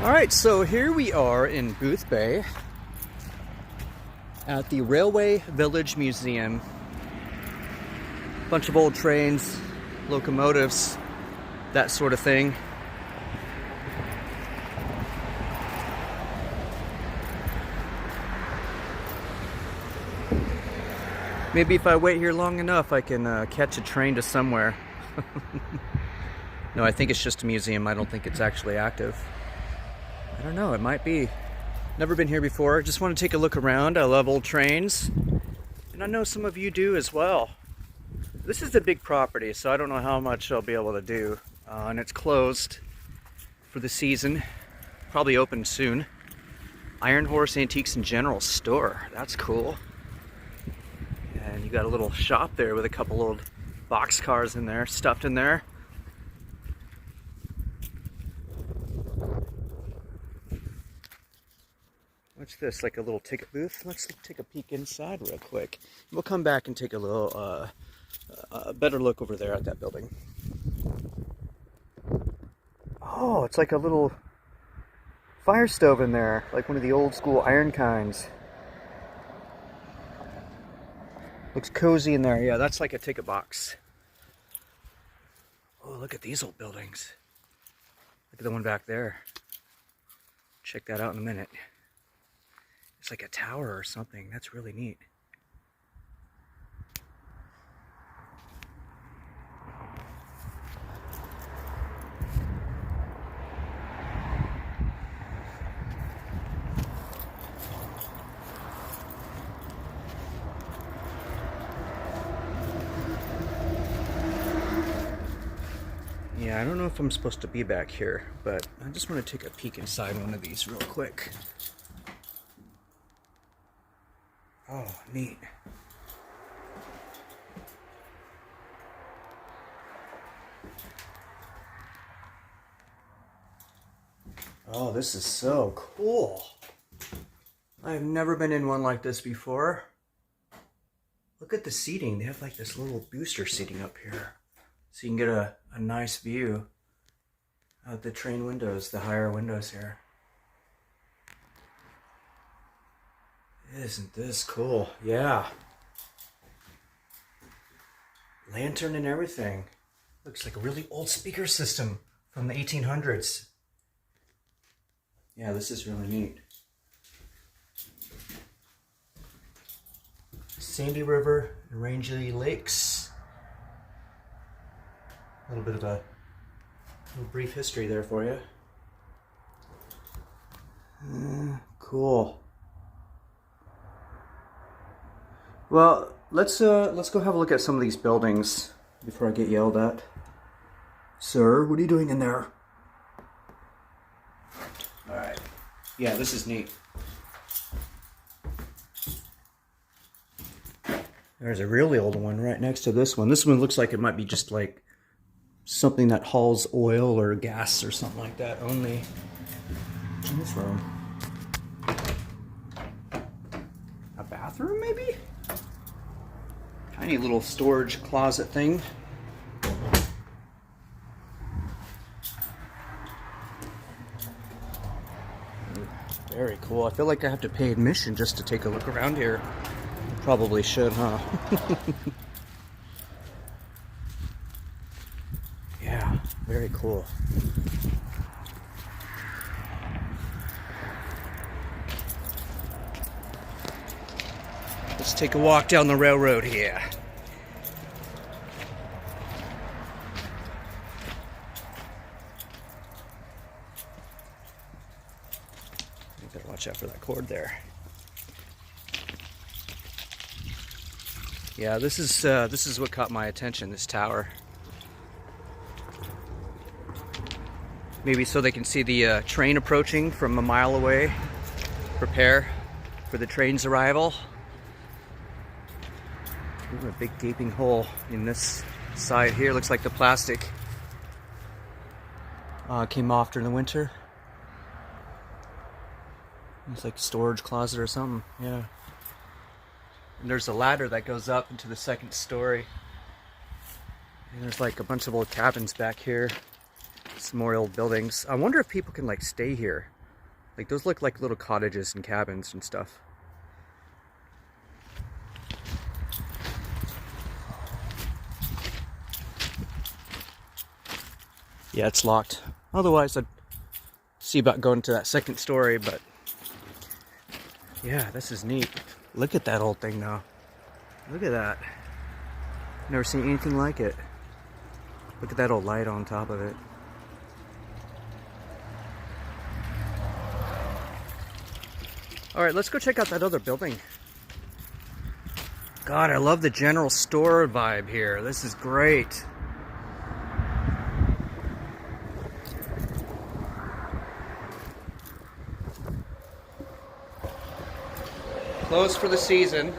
Alright, so here we are in Boothbay at the Railway Village Museum. Bunch of old trains, locomotives, that sort of thing. Maybe if I wait here long enough, I can catch a train to somewhere. No, I think it's just a museum. I don't think it's actually active. I don't know, it might be. Never been here before. Just want to take a look around. I love old trains. And I know some of you do as well. This is a big property, so I don't know how much I'll be able to do. And it's closed for the season. Probably open soon. Iron Horse Antiques and General Store. That's cool. And you got a little shop there with a couple old boxcars in there, stuffed in there. What's this, like a little ticket booth? Let's take a peek inside real quick. We'll come back and take a little better look over there at that building. Oh, it's like a little fire stove in there, like one of the old school iron kinds. Looks cozy in there. Yeah, that's like a ticket box. Oh, look at these old buildings. Look at the one back there. Check that out in a minute. It's like a tower or something. That's really neat. Yeah, I don't know if I'm supposed to be back here, but I just want to take a peek inside one of these real quick. Oh, neat. Oh, this is so cool. I've never been in one like this before. Look at the seating. They have like this little booster seating up here. So you can get a nice view of the train windows, the higher windows here. Isn't this cool? Yeah. Lantern and everything. Looks like a really old speaker system from the 1800s. Yeah, this is really neat. Sandy River and Rangeley Lakes. A little bit of a little brief history there for you. Cool. Well, let's go have a look at some of these buildings before I get yelled at. Sir, what are you doing in there? All right. Yeah, this is neat. There's a really old one right next to this one. This one looks like it might be just like something that hauls oil or gas or something like that only. In this room. A bathroom maybe? Tiny little storage closet thing. Very cool. I feel like I have to pay admission just to take a look around here. Probably should, huh? Yeah, very cool. Let's take a walk down the railroad here. You better watch out for that cord there. Yeah, this is what caught my attention, this tower. Maybe so they can see the train approaching from a mile away. Prepare for the train's arrival. Ooh, a big gaping hole in this side here. Looks like the plastic came off during the winter. It's like a storage closet or something, yeah. And there's a ladder that goes up into the second story. And there's like a bunch of old cabins back here. Some more old buildings. I wonder if people can like stay here. Like those look like little cottages and cabins and stuff. Yeah, it's locked. Otherwise, I'd see about going to that second story, but yeah, this is neat. Look at that old thing though. Look at that. Never seen anything like it. Look at that old light on top of it. All right, let's go check out that other building. God, I love the general store vibe here. This is great. Closed for the season,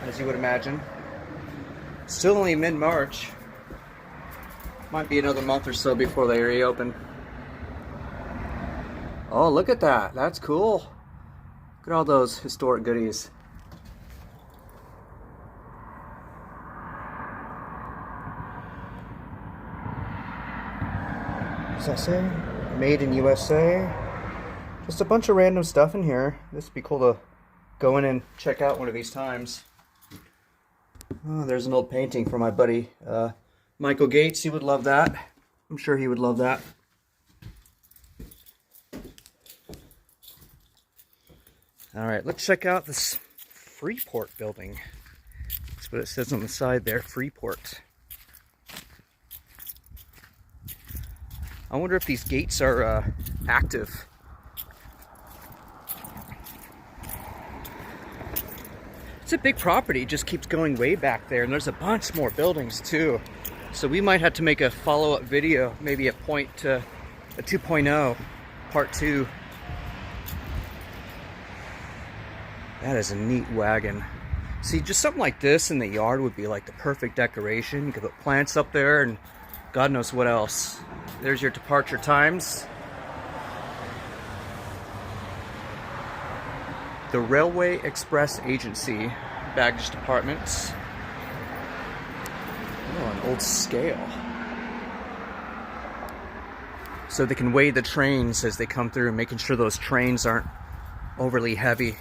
as you would imagine. Still only mid-March. Might be another month or so before they reopen. Oh, look at that. That's cool. Look at all those historic goodies. What's that say? Made in USA. Just a bunch of random stuff in here. This would be cool to go in and check out one of these times. Oh, there's an old painting from my buddy Michael Gates. He would love that. I'm sure he would love that. All right, let's check out this Freeport building. That's what it says on the side there, Freeport. I wonder if these gates are active. It's a big property, it just keeps going way back there, and there's a bunch more buildings too. So we might have to make a follow-up video, maybe a 2.0, part 2. That is a neat wagon. See, just something like this in the yard would be like the perfect decoration. You could put plants up there and God knows what else. There's your departure times. The Railway Express Agency, baggage departments. Oh, an old scale. So they can weigh the trains as they come through, making sure those trains aren't overly heavy.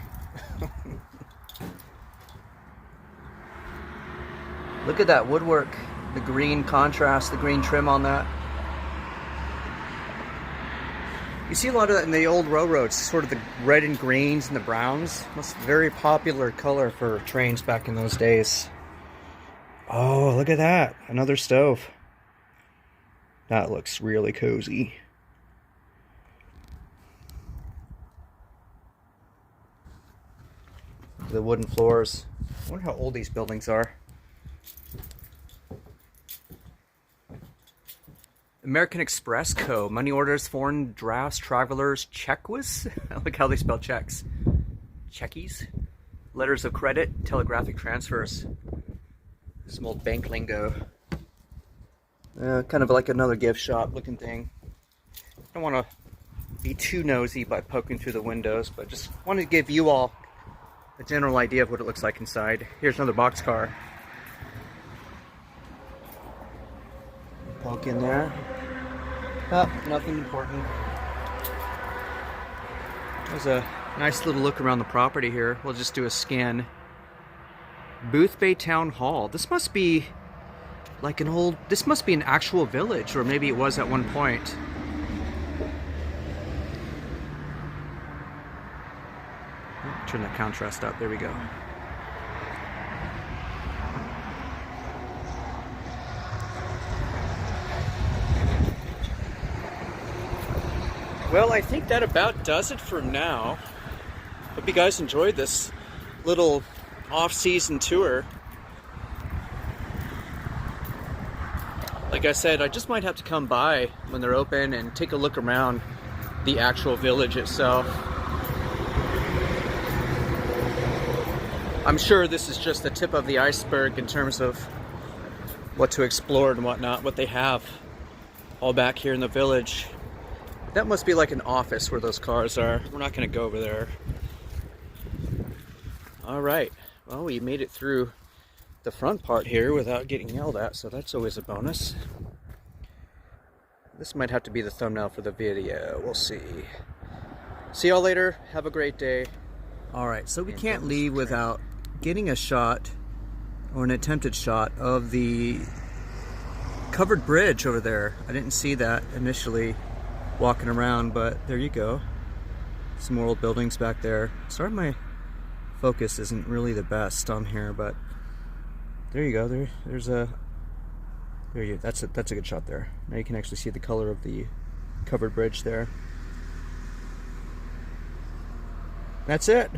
Look at that woodwork, the green contrast, the green trim on that. You see a lot of that in the old railroads, sort of the red and greens and the browns. That's a very popular color for trains back in those days. Oh, look at that, another stove. That looks really cozy. The wooden floors. I wonder how old these buildings are. American Express Co. Money orders, foreign drafts, travelers, checkwas. I like how they spell checks. Checkies. Letters of credit, telegraphic transfers. Some old bank lingo. Kind of like another gift shop looking thing. I don't want to be too nosy by poking through the windows, but just wanted to give you all a general idea of what it looks like inside. Here's another boxcar. Poke in there. Oh, nothing important. There's a nice little look around the property here. We'll just do a scan. Boothbay Town Hall. This must be like an old, this must be an actual village, or maybe it was at one point. Turn that contrast up, there we go. Well, I think that about does it for now. Hope you guys enjoyed this little off-season tour. Like I said, I just might have to come by when they're open and take a look around the actual village itself. I'm sure this is just the tip of the iceberg in terms of what to explore and whatnot, what they have all back here in the village. That must be like an office where those cars are. We're not going to go over there. All right. Well, we made it through the front part here without getting yelled at, so that's always a bonus. This might have to be the thumbnail for the video. We'll see. See y'all later. Have a great day. Alright, so we can't leave without getting a shot, or an attempted shot, of the covered bridge over there. I didn't see that initially walking around, but there you go. Some more old buildings back there. Sorry my focus isn't really the best on here, but there you go. That's a good shot there. Now you can actually see the color of the covered bridge there. That's it.